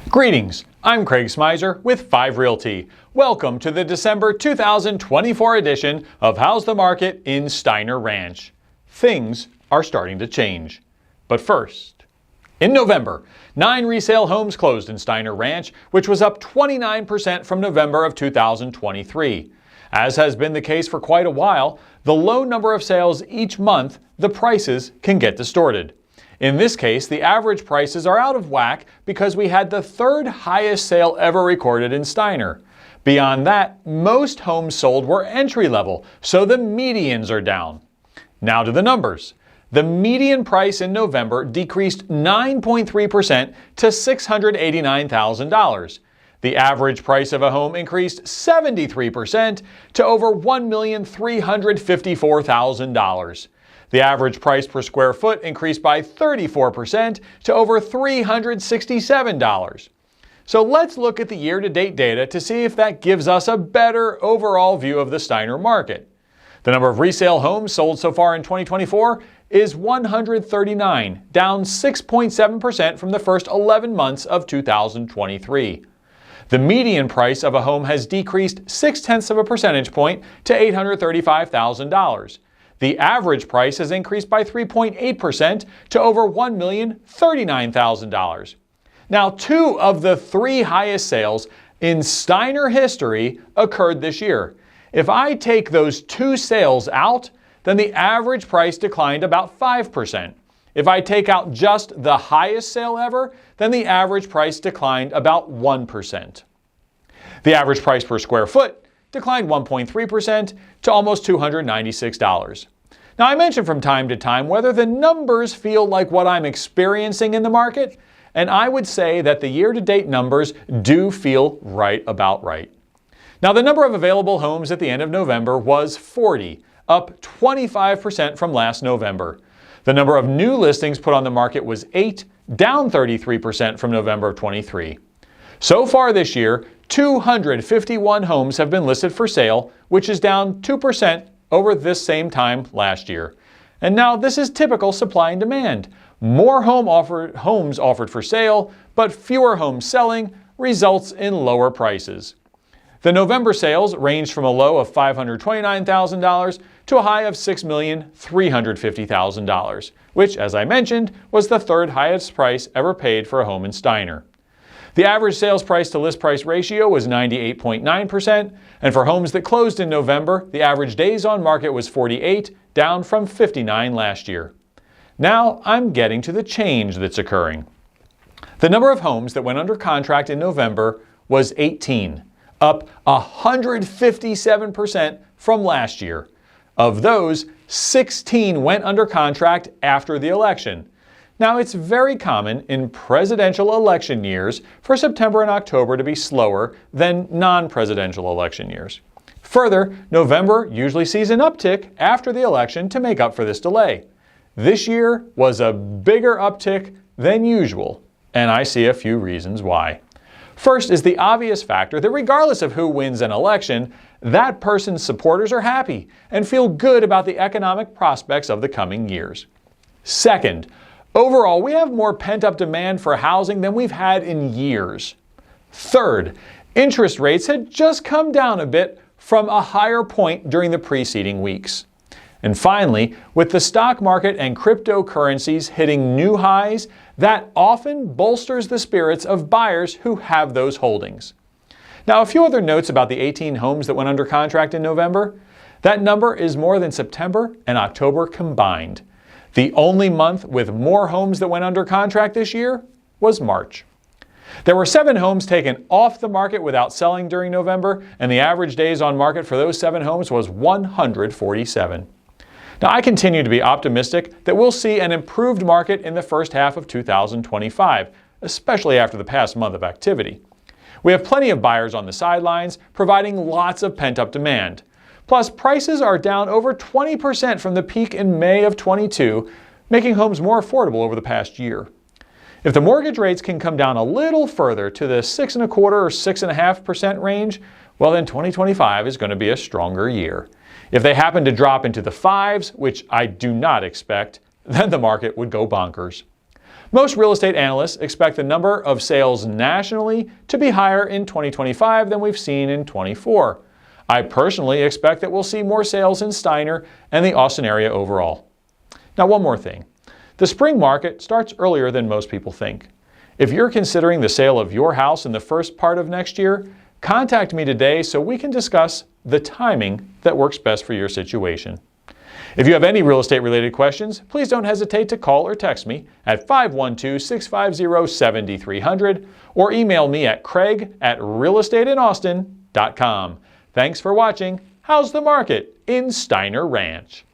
Greetings, I'm Craig Smizer with 5 Realty. Welcome to the December 2024 edition of How's the Market in Steiner Ranch. Things are starting to change. But first, in November, 9 resale homes closed in Steiner Ranch, which was up 29% from November of 2023. As has been the case for quite a while, the low number of sales each month, the prices can get distorted. In this case, the average prices are out of whack because we had the third highest sale ever recorded in Steiner. Beyond that, most homes sold were entry level, so the medians are down. Now to the numbers. The median price in November decreased 9.3% to $689,000. The average price of a home increased 73% to over $1,354,000. The average price per square foot increased by 34% to over $367. So let's look at the year-to-date data to see if that gives us a better overall view of the Steiner market. The number of resale homes sold so far in 2024 is 139, down 6.7% from the first 11 months of 2023. The median price of a home has decreased 0.6 of a percentage point to $835,000. The average price has increased by 3.8% to over $1,039,000. Now, 2 of the 3 highest sales in Steiner history occurred this year. If I take those 2 sales out, then the average price declined about 5%. If I take out just the highest sale ever, then the average price declined about 1%. The average price per square foot declined 1.3% to almost $296. Now, I mention from time to time whether the numbers feel like what I'm experiencing in the market, and I would say that the year-to-date numbers do feel right about right. Now, the number of available homes at the end of November was 40, up 25% from last November. The number of new listings put on the market was 8, down 33% from November of 23. So far this year, 251 homes have been listed for sale, which is down 2% over this same time last year. And now this is typical supply and demand. More homes offered for sale, but fewer homes selling results in lower prices. The November sales ranged from a low of $529,000 to a high of $6,350,000, which, as I mentioned, was the third highest price ever paid for a home in Steiner. The average sales price to list price ratio was 98.9%, and for homes that closed in November, the average days on market was 48, down from 59 last year. Now I'm getting to the change that's occurring. The number of homes that went under contract in November was 18, up 157% from last year. Of those, 16 went under contract after the election. Now, it's very common in presidential election years for September and October to be slower than non-presidential election years. Further, November usually sees an uptick after the election to make up for this delay. This year was a bigger uptick than usual, and I see a few reasons why. First is the obvious factor that regardless of who wins an election, that person's supporters are happy and feel good about the economic prospects of the coming years. Second, overall, we have more pent-up demand for housing than we've had in years. Third, interest rates had just come down a bit from a higher point during the preceding weeks. And finally, with the stock market and cryptocurrencies hitting new highs, that often bolsters the spirits of buyers who have those holdings. Now, a few other notes about the 18 homes that went under contract in November. That number is more than September and October combined. The only month with more homes that went under contract this year was March. There were 7 homes taken off the market without selling during November, and the average days on market for those 7 homes was 147. Now, I continue to be optimistic that we'll see an improved market in the first half of 2025, especially after the past month of activity. We have plenty of buyers on the sidelines, providing lots of pent-up demand. Plus, prices are down over 20% from the peak in May of 22, making homes more affordable over the past year. If the mortgage rates can come down a little further to the 6.25% or 6.5% range, well then 2025 is going to be a stronger year. If they happen to drop into the 5s, which I do not expect, then the market would go bonkers. Most real estate analysts expect the number of sales nationally to be higher in 2025 than we've seen in 24. I personally expect that we'll see more sales in Steiner and the Austin area overall. Now, one more thing. The spring market starts earlier than most people think. If you're considering the sale of your house in the first part of next year, contact me today so we can discuss the timing that works best for your situation. If you have any real estate related questions, please don't hesitate to call or text me at 512-650-7300 or email me at craig@realestateinaustin.com. Thanks for watching How's the Market in Steiner Ranch.